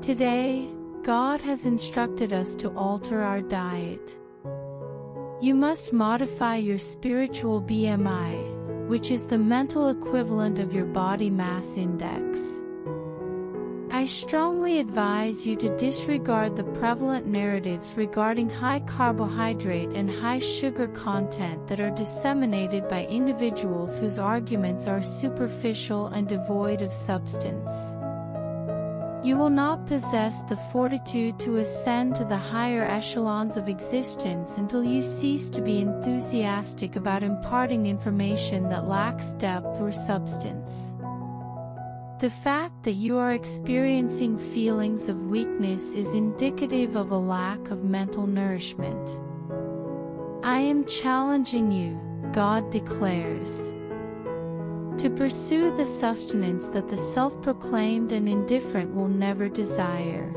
Today, God has instructed us to alter our diet. You must modify your spiritual BMI, which is the mental equivalent of your body mass index. I strongly advise you to disregard the prevalent narratives regarding high carbohydrate and high sugar content that are disseminated by individuals whose arguments are superficial and devoid of substance. You will not possess the fortitude to ascend to the higher echelons of existence until you cease to be enthusiastic about imparting information that lacks depth or substance. The fact that you are experiencing feelings of weakness is indicative of a lack of mental nourishment. I am challenging you, God declares, to pursue the sustenance that the self-proclaimed and indifferent will never desire.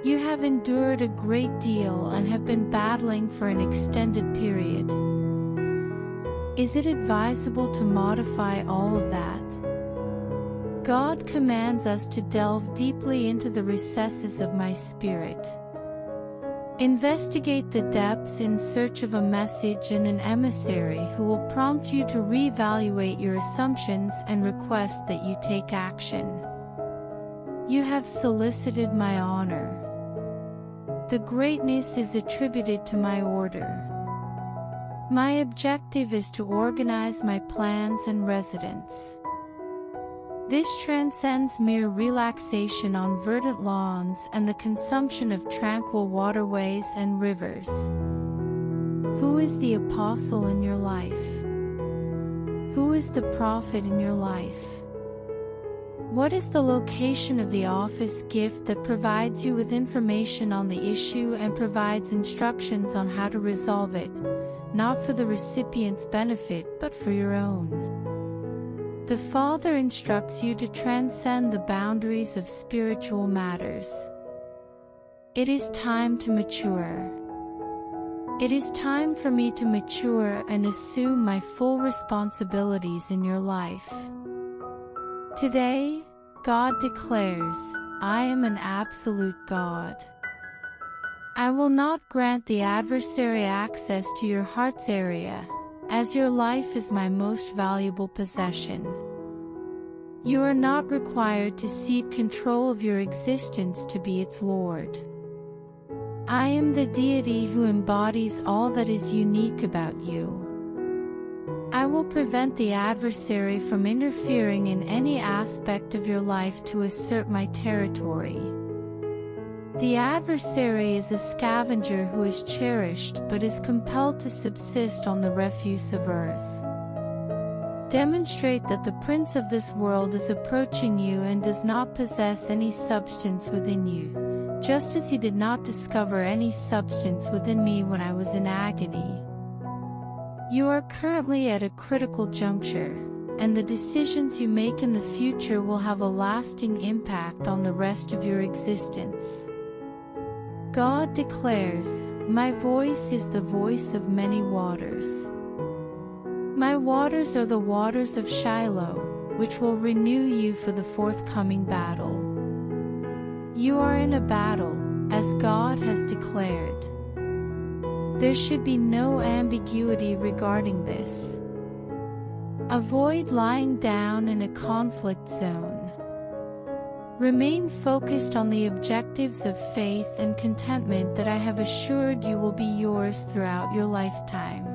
You have endured a great deal and have been battling for an extended period. Is it advisable to modify all of that? God commands us to delve deeply into the recesses of my spirit. Investigate the depths in search of a message and an emissary who will prompt you to reevaluate your assumptions and request that you take action. You have solicited my honor. The greatness is attributed to my order. My objective is to organize my plans and residence. This transcends mere relaxation on verdant lawns and the consumption of tranquil waterways and rivers. Who is the apostle in your life? Who is the prophet in your life? What is the location of the office gift that provides you with information on the issue and provides instructions on how to resolve it, not for the recipient's benefit but for your own? The Father instructs you to transcend the boundaries of spiritual matters. It is time to mature. It is time for me to mature and assume my full responsibilities in your life. Today, God declares, I am an absolute God. I will not grant the adversary access to your heart's area, as your life is my most valuable possession. You are not required to cede control of your existence to be its Lord. I am the deity who embodies all that is unique about you. I will prevent the adversary from interfering in any aspect of your life to assert my territory. The adversary is a scavenger who is cherished but is compelled to subsist on the refuse of earth. Demonstrate that the prince of this world is approaching you and does not possess any substance within you, just as he did not discover any substance within me when I was in agony. You are currently at a critical juncture, and the decisions you make in the future will have a lasting impact on the rest of your existence. God declares, my voice is the voice of many waters. My waters are the waters of Shiloh, which will renew you for the forthcoming battle. You are in a battle, as God has declared. There should be no ambiguity regarding this. Avoid lying down in a conflict zone. Remain focused on the objectives of faith and contentment that I have assured you will be yours throughout your lifetime.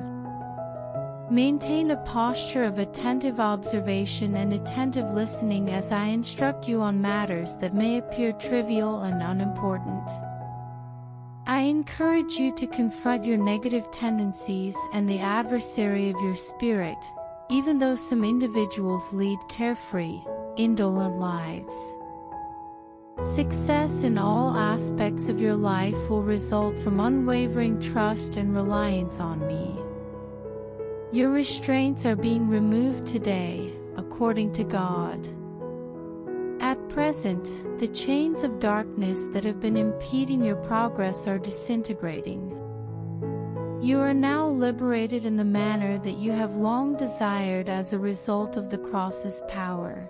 Maintain a posture of attentive observation and attentive listening as I instruct you on matters that may appear trivial and unimportant. I encourage you to confront your negative tendencies and the adversary of your spirit, even though some individuals lead carefree, indolent lives. Success in all aspects of your life will result from unwavering trust and reliance on me. Your restraints are being removed today, according to God. At present, the chains of darkness that have been impeding your progress are disintegrating. You are now liberated in the manner that you have long desired as a result of the cross's power.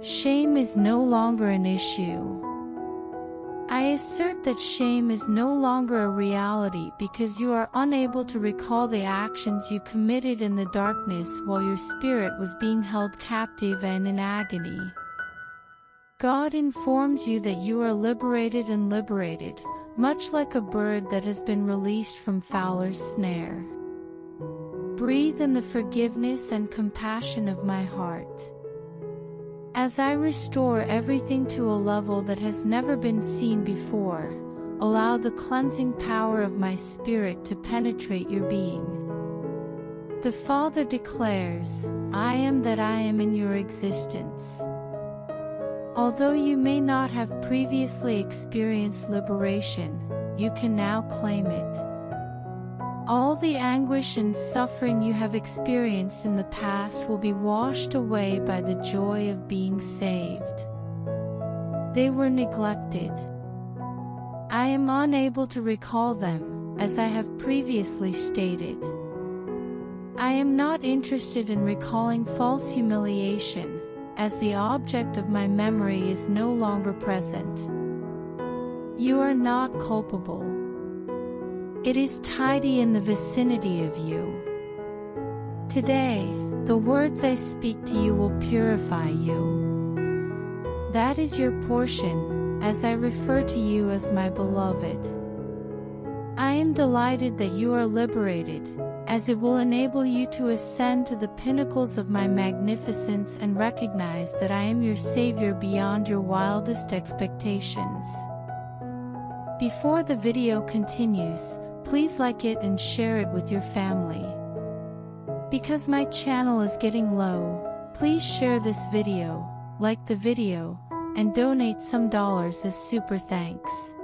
Shame is no longer an issue. I assert that shame is no longer a reality because you are unable to recall the actions you committed in the darkness while your spirit was being held captive and in agony. God informs you that you are liberated and liberated, much like a bird that has been released from fowler's snare. Breathe in the forgiveness and compassion of my heart. As I restore everything to a level that has never been seen before, allow the cleansing power of my spirit to penetrate your being. The Father declares, I am that I am in your existence. Although you may not have previously experienced liberation, you can now claim it. All the anguish and suffering you have experienced in the past will be washed away by the joy of being saved. They were neglected. I am unable to recall them, as I have previously stated. I am not interested in recalling false humiliation, as the object of my memory is no longer present. You are not culpable. It is tidy in the vicinity of you. Today, the words I speak to you will purify you. That is your portion, as I refer to you as my beloved. I am delighted that you are liberated, as it will enable you to ascend to the pinnacles of my magnificence and recognize that I am your Savior beyond your wildest expectations. Before the video continues, please like it and share it with your family. Because my channel is getting low, please share this video, like the video, and donate some dollars as super thanks.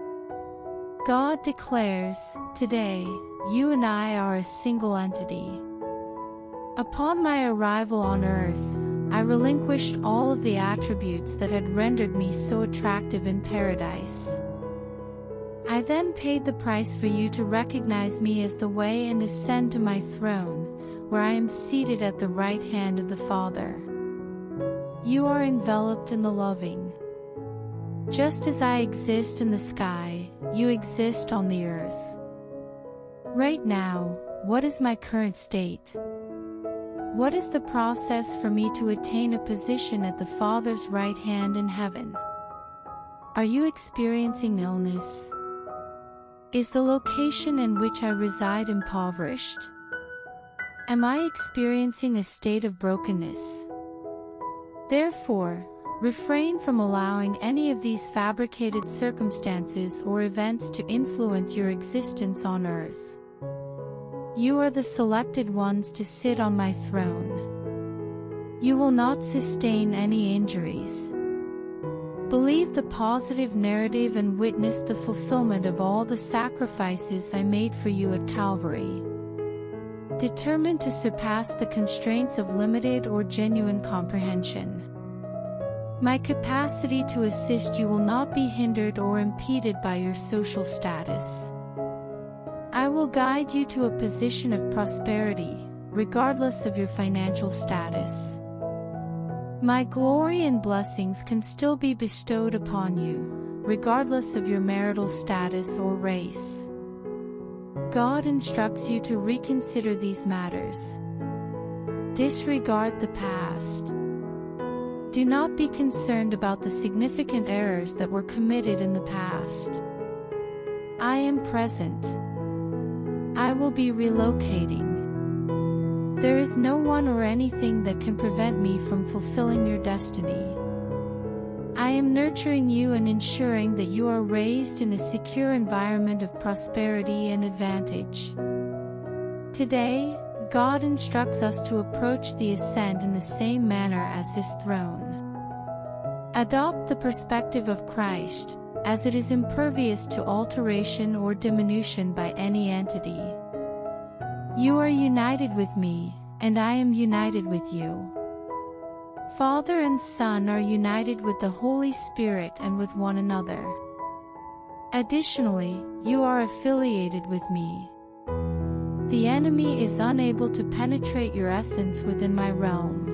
God declares, today, you and I are a single entity. Upon my arrival on earth, I relinquished all of the attributes that had rendered me so attractive in paradise. I then paid the price for you to recognize me as the way and ascend to my throne, where I am seated at the right hand of the Father. You are enveloped in the loving. Just as I exist in the sky, you exist on the earth. Right now, what is my current state? What is the process for me to attain a position at the Father's right hand in heaven? Are you experiencing illness? Is the location in which I reside impoverished? Am I experiencing a state of brokenness? Therefore, refrain from allowing any of these fabricated circumstances or events to influence your existence on earth. You are the selected ones to sit on my throne. You will not sustain any injuries. Believe the positive narrative and witness the fulfillment of all the sacrifices I made for you at Calvary. Determined to surpass the constraints of limited or genuine comprehension. My capacity to assist you will not be hindered or impeded by your social status. I will guide you to a position of prosperity, regardless of your financial status. My glory and blessings can still be bestowed upon you, regardless of your marital status or race. God instructs you to reconsider these matters. Disregard the past. Do not be concerned about the significant errors that were committed in the past. I am present. I will be relocating. There is no one or anything that can prevent me from fulfilling your destiny. I am nurturing you and ensuring that you are raised in a secure environment of prosperity and advantage. Today, God instructs us to approach the ascent in the same manner as His throne. Adopt the perspective of Christ, as it is impervious to alteration or diminution by any entity. You are united with me, and I am united with you. Father and Son are united with the Holy Spirit and with one another. Additionally, you are affiliated with me. The enemy is unable to penetrate your essence within my realm.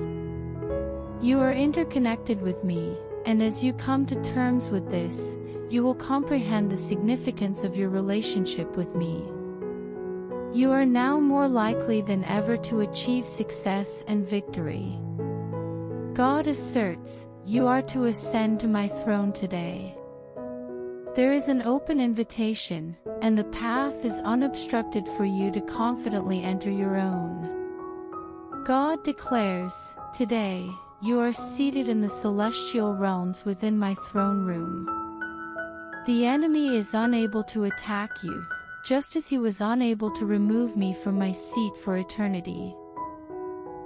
You are interconnected with me, and as you come to terms with this, you will comprehend the significance of your relationship with me. You are now more likely than ever to achieve success and victory. God asserts, you are to ascend to my throne today. There is an open invitation, and the path is unobstructed for you to confidently enter your own. God declares, today, you are seated in the celestial realms within my throne room. The enemy is unable to attack you, just as he was unable to remove me from my seat for eternity.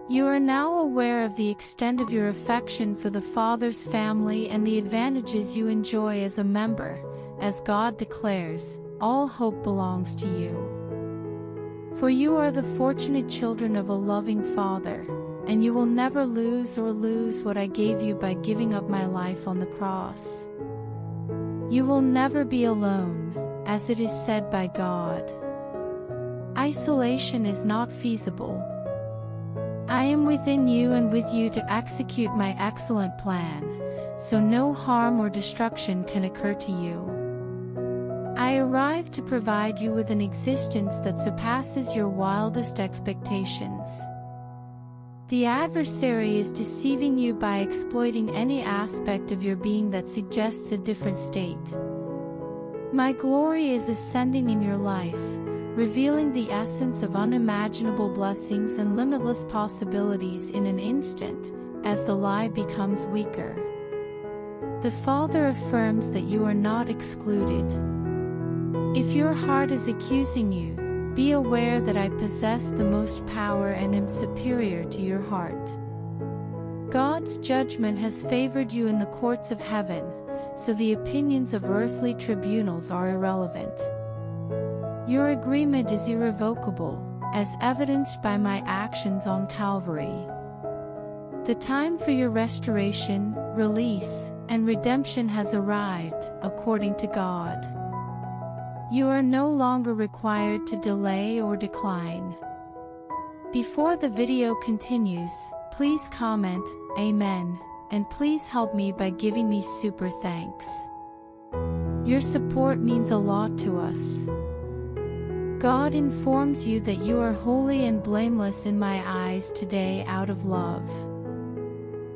You are now aware of the extent of your affection for the Father's family and the advantages you enjoy as a member. As God declares, all hope belongs to you. For you are the fortunate children of a loving Father, and you will never lose what I gave you by giving up my life on the cross. You will never be alone, as it is said by God. Isolation is not feasible. I am within you and with you to execute my excellent plan, so no harm or destruction can occur to you. I arrived to provide you with an existence that surpasses your wildest expectations. The adversary is deceiving you by exploiting any aspect of your being that suggests a different state. My glory is ascending in your life, revealing the essence of unimaginable blessings and limitless possibilities in an instant, as the lie becomes weaker. The Father affirms that you are not excluded. If your heart is accusing you, be aware that I possess the most power and am superior to your heart. God's judgment has favored you in the courts of heaven, so the opinions of earthly tribunals are irrelevant. Your agreement is irrevocable, as evidenced by my actions on Calvary. The time for your restoration, release, and redemption has arrived, according to God. You are no longer required to delay or decline. Before the video continues, please comment, Amen, and please help me by giving me super thanks. Your support means a lot to us. God informs you that you are holy and blameless in my eyes today out of love.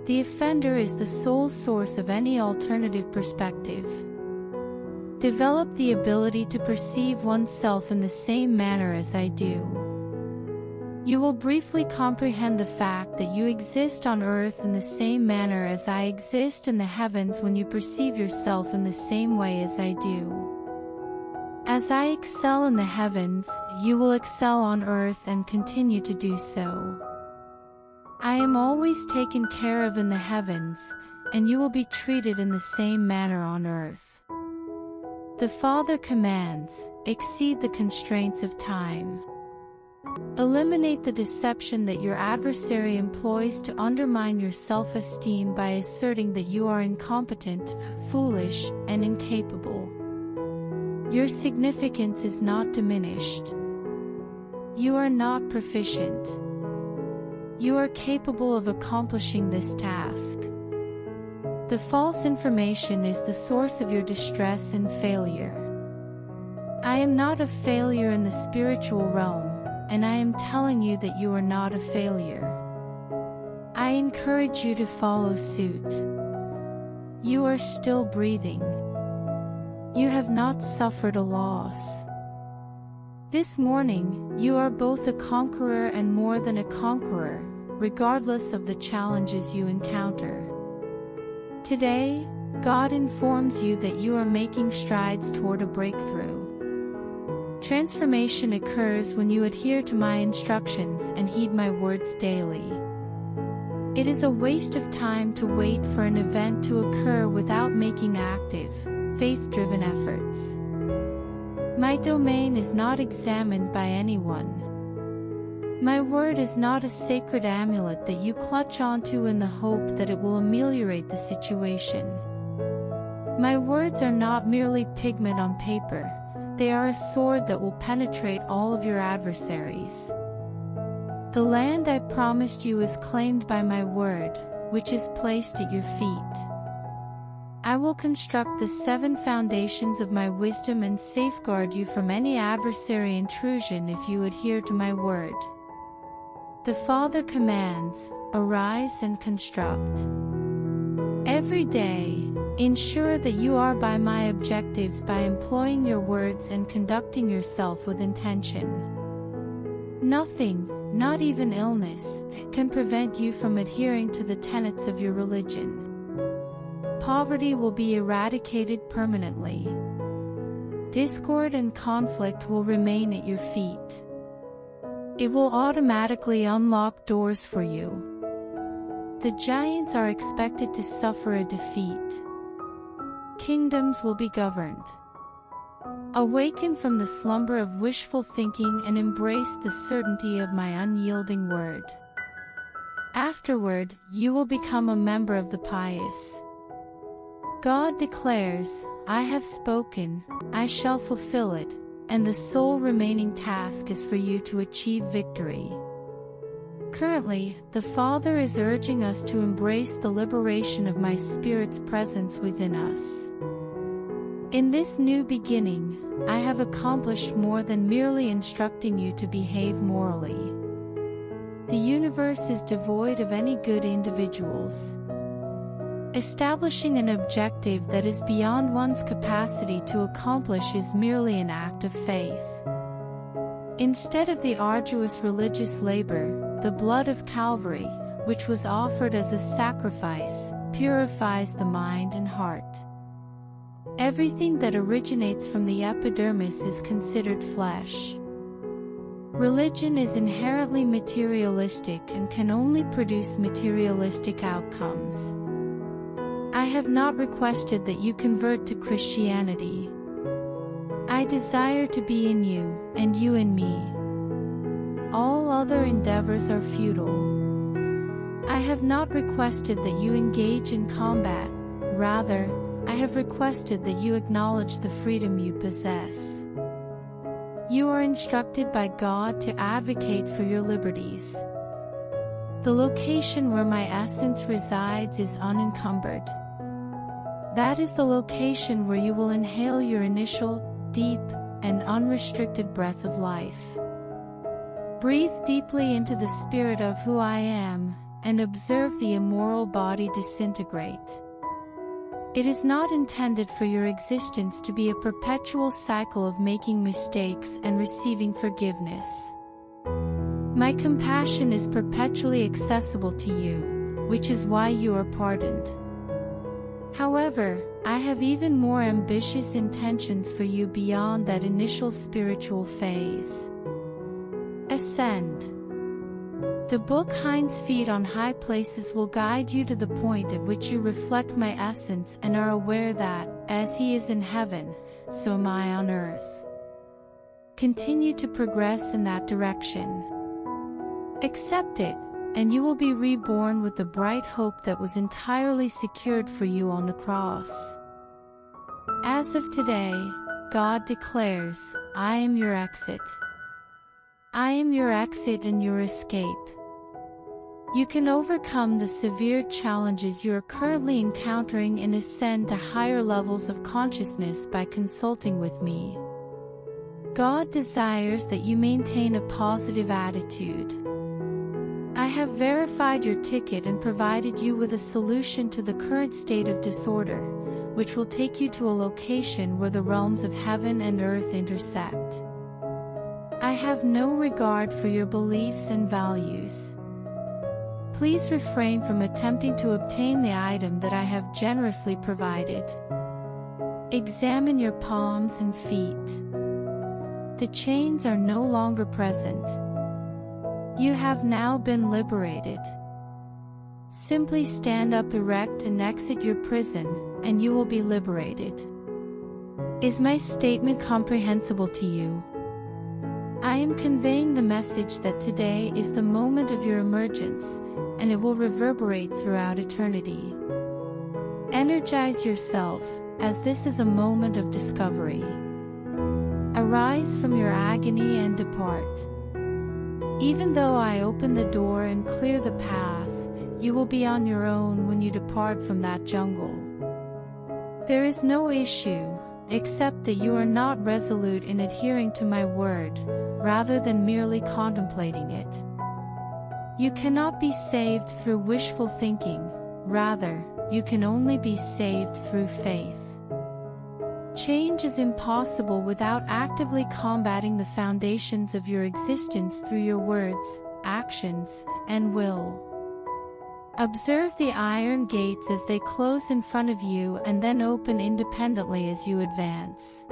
The offender is the sole source of any alternative perspective. Develop the ability to perceive oneself in the same manner as I do. You will briefly comprehend the fact that you exist on earth in the same manner as I exist in the heavens when you perceive yourself in the same way as I do. As I excel in the heavens, you will excel on earth and continue to do so. I am always taken care of in the heavens, and you will be treated in the same manner on earth. The Father commands, exceed the constraints of time. Eliminate the deception that your adversary employs to undermine your self-esteem by asserting that you are incompetent, foolish, and incapable. Your significance is not diminished. You are not proficient. You are capable of accomplishing this task. The false information is the source of your distress and failure. I am not a failure in the spiritual realm, and I am telling you that you are not a failure. I encourage you to follow suit. You are still breathing. You have not suffered a loss. This morning, you are both a conqueror and more than a conqueror, regardless of the challenges you encounter. Today, God informs you that you are making strides toward a breakthrough. Transformation occurs when you adhere to my instructions and heed my words daily. It is a waste of time to wait for an event to occur without making active, faith-driven efforts. My domain is not examined by anyone. My word is not a sacred amulet that you clutch onto in the hope that it will ameliorate the situation. My words are not merely pigment on paper, they are a sword that will penetrate all of your adversaries. The land I promised you is claimed by my word, which is placed at your feet. I will construct the 7 foundations of my wisdom and safeguard you from any adversary intrusion if you adhere to my word. The Father commands, arise and construct. Every day, ensure that you are by my objectives by employing your words and conducting yourself with intention. Nothing, not even illness, can prevent you from adhering to the tenets of your religion. Poverty will be eradicated permanently. Discord and conflict will remain at your feet. It will automatically unlock doors for you. The giants are expected to suffer a defeat. Kingdoms will be governed. Awaken from the slumber of wishful thinking and embrace the certainty of my unyielding word. Afterward, you will become a member of the pious. God declares, I have spoken, I shall fulfill it, and the sole remaining task is for you to achieve victory. Currently, the Father is urging us to embrace the liberation of my Spirit's presence within us. In this new beginning, I have accomplished more than merely instructing you to behave morally. The universe is devoid of any good individuals. Establishing an objective that is beyond one's capacity to accomplish is merely an act of faith. Instead of the arduous religious labor, the blood of Calvary, which was offered as a sacrifice, purifies the mind and heart. Everything that originates from the epidermis is considered flesh. Religion is inherently materialistic and can only produce materialistic outcomes. I have not requested that you convert to Christianity. I desire to be in you, and you in me. All other endeavors are futile. I have not requested that you engage in combat. Rather, I have requested that you acknowledge the freedom you possess. You are instructed by God to advocate for your liberties. The location where my essence resides is unencumbered. That is the location where you will inhale your initial, deep, and unrestricted breath of life. Breathe deeply into the spirit of who I am, and observe the immoral body disintegrate. It is not intended for your existence to be a perpetual cycle of making mistakes and receiving forgiveness. My compassion is perpetually accessible to you, which is why you are pardoned. However, I have even more ambitious intentions for you beyond that initial spiritual phase. Ascend. The book Hind's Feet on High Places will guide you to the point at which you reflect my essence and are aware that, as He is in heaven, so am I on earth. Continue to progress in that direction. Accept it, and you will be reborn with the bright hope that was entirely secured for you on the cross. As of today, God declares, I am your exit. I am your exit and your escape. You can overcome the severe challenges you are currently encountering and ascend to higher levels of consciousness by consulting with me. God desires that you maintain a positive attitude. I have verified your ticket and provided you with a solution to the current state of disorder, which will take you to a location where the realms of heaven and earth intersect. I have no regard for your beliefs and values. Please refrain from attempting to obtain the item that I have generously provided. Examine your palms and feet. The chains are no longer present. You have now been liberated. Simply stand up erect and exit your prison, and you will be liberated. Is my statement comprehensible to you? I am conveying the message that today is the moment of your emergence, and it will reverberate throughout eternity. Energize yourself, as this is a moment of discovery. Arise from your agony and depart. Even though I open the door and clear the path, You will be on your own when you depart from that jungle. There is no issue, except that you are not resolute in adhering to my word, rather than merely contemplating it. You cannot be saved through wishful thinking, rather, you can only be saved through faith. Change is impossible without actively combating the foundations of your existence through your words, actions, and will. Observe the iron gates as they close in front of you and then open independently as you advance.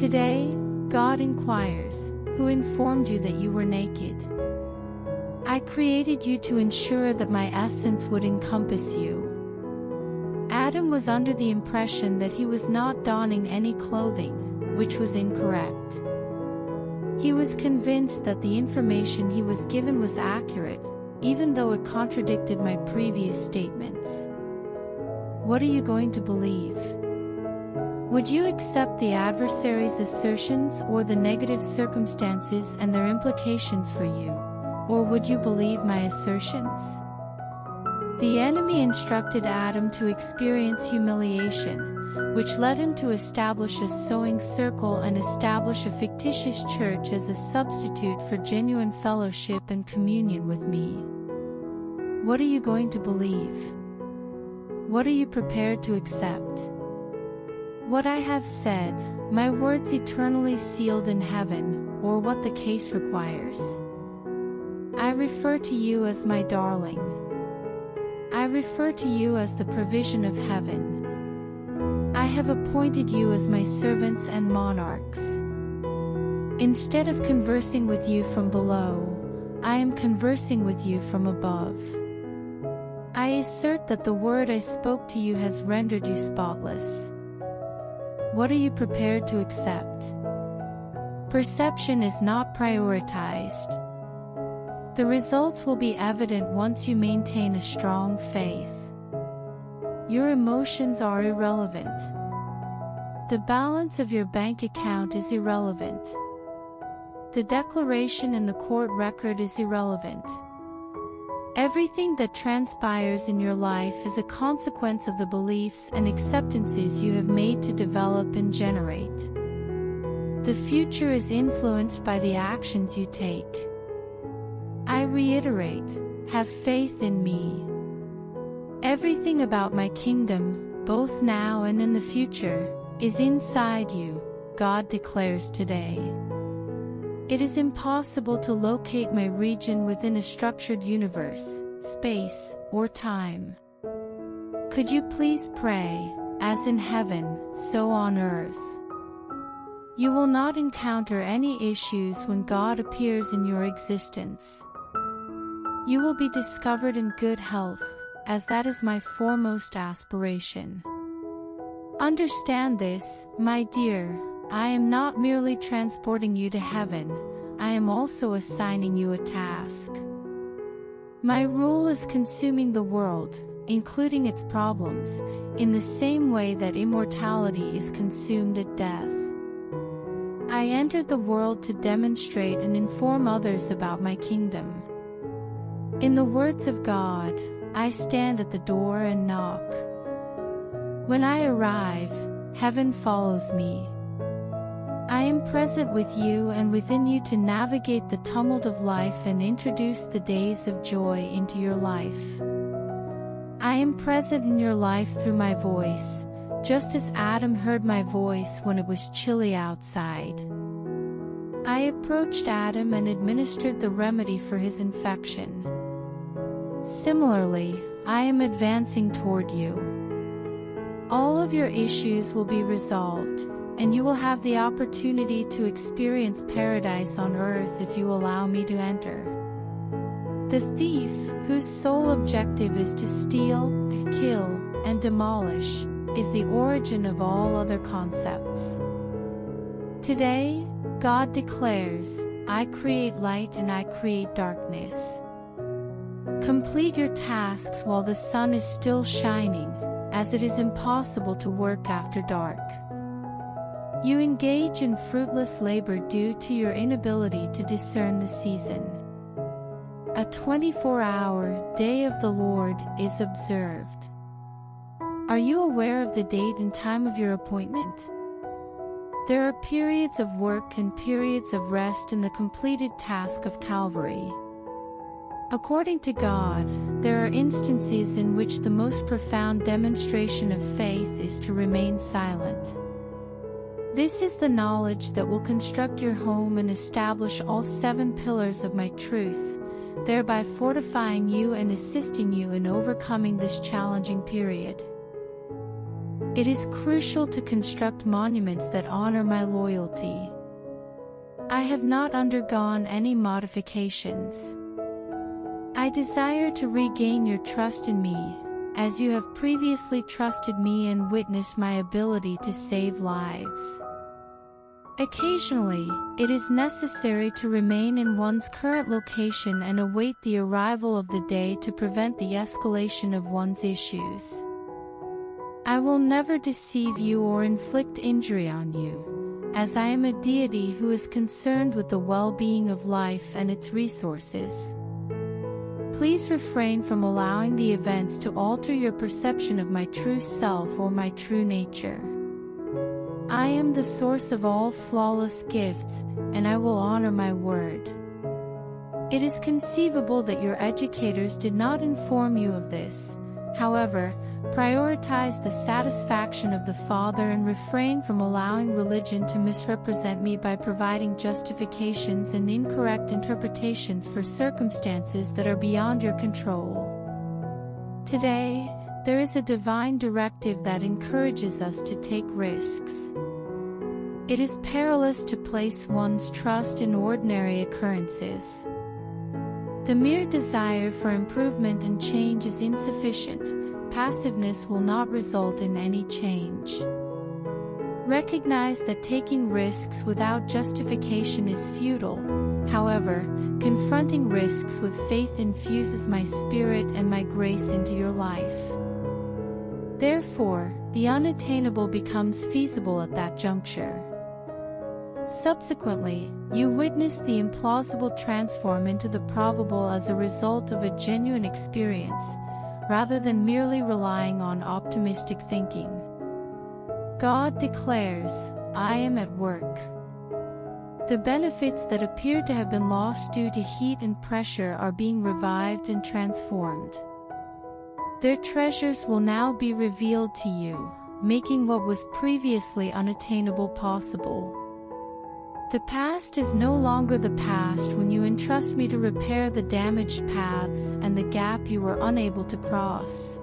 Today, God inquires, who informed you that you were naked? I created you to ensure that my essence would encompass you. Adam was under the impression that he was not donning any clothing, which was incorrect. He was convinced that the information he was given was accurate, even though it contradicted my previous statements. What are you going to believe? Would you accept the adversary's assertions or the negative circumstances and their implications for you, or would you believe my assertions? The enemy instructed Adam to experience humiliation, which led him to establish a sewing circle and establish a fictitious church as a substitute for genuine fellowship and communion with me. What are you going to believe? What are you prepared to accept? What I have said, my words eternally sealed in heaven, or what the case requires. I refer to you as my darling. I refer to you as the provision of heaven. I have appointed you as my servants and monarchs. Instead of conversing with you from below, I am conversing with you from above. I assert that the word I spoke to you has rendered you spotless. What are you prepared to accept? Perception is not prioritized. The results will be evident once you maintain a strong faith. Your emotions are irrelevant. The balance of your bank account is irrelevant. The declaration in the court record is irrelevant. Everything that transpires in your life is a consequence of the beliefs and acceptances you have made to develop and generate. The future is influenced by the actions you take. I reiterate, have faith in me. Everything about my kingdom, both now and in the future, is inside you, God declares today. It is impossible to locate my region within a structured universe, space, or time. Could you please pray, as in heaven, so on earth? You will not encounter any issues when God appears in your existence. You will be discovered in good health, as that is my foremost aspiration. Understand this, my dear, I am not merely transporting you to heaven, I am also assigning you a task. My rule is consuming the world, including its problems, in the same way that immortality is consumed at death. I entered the world to demonstrate and inform others about my kingdom. In the words of God, I stand at the door and knock. When I arrive, heaven follows me. I am present with you and within you to navigate the tumult of life and introduce the days of joy into your life. I am present in your life through my voice, just as Adam heard my voice when it was chilly outside. I approached Adam and administered the remedy for his infection. Similarly, I am advancing toward you. All of your issues will be resolved, and you will have the opportunity to experience paradise on earth if you allow me to enter. The thief, whose sole objective is to steal, kill, and demolish, is the origin of all other concepts. Today, God declares, I create light and I create darkness. Complete your tasks while the sun is still shining, as it is impossible to work after dark. You engage in fruitless labor due to your inability to discern the season. A 24-hour day of the Lord is observed. Are you aware of the date and time of your appointment? There are periods of work and periods of rest in the completed task of Calvary. According to God, there are instances in which the most profound demonstration of faith is to remain silent. This is the knowledge that will construct your home and establish all 7 pillars of my truth, thereby fortifying you and assisting you in overcoming this challenging period. It is crucial to construct monuments that honor my loyalty. I have not undergone any modifications. I desire to regain your trust in me, as you have previously trusted me and witnessed my ability to save lives. Occasionally, it is necessary to remain in one's current location and await the arrival of the day to prevent the escalation of one's issues. I will never deceive you or inflict injury on you, as I am a deity who is concerned with the well-being of life and its resources. Please refrain from allowing the events to alter your perception of my true self or my true nature. I am the source of all flawless gifts, and I will honor my word. It is conceivable that your educators did not inform you of this. However, prioritize the satisfaction of the Father and refrain from allowing religion to misrepresent me by providing justifications and incorrect interpretations for circumstances that are beyond your control. Today, there is a divine directive that encourages us to take risks. It is perilous to place one's trust in ordinary occurrences. The mere desire for improvement and change is insufficient. Passiveness will not result in any change. Recognize that taking risks without justification is futile. However, confronting risks with faith infuses my spirit and my grace into your life. Therefore, the unattainable becomes feasible at that juncture. Subsequently, you witness the implausible transform into the probable as a result of a genuine experience, rather than merely relying on optimistic thinking. God declares, "I am at work." The benefits that appeared to have been lost due to heat and pressure are being revived and transformed. Their treasures will now be revealed to you, making what was previously unattainable possible. The past is no longer the past when you entrust me to repair the damaged paths and the gap you were unable to cross.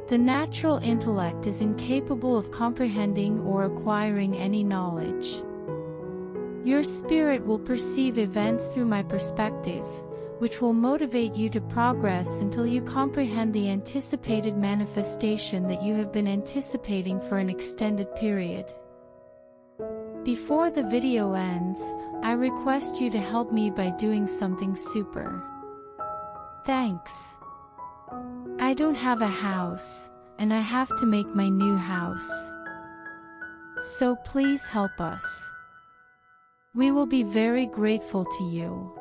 The natural intellect is incapable of comprehending or acquiring any knowledge. Your spirit will perceive events through my perspective, which will motivate you to progress until you comprehend the anticipated manifestation that you have been anticipating for an extended period. Before the video ends, I request you to help me by doing something super. Thanks. I don't have a house, and I have to make my new house. So please help us. We will be very grateful to you.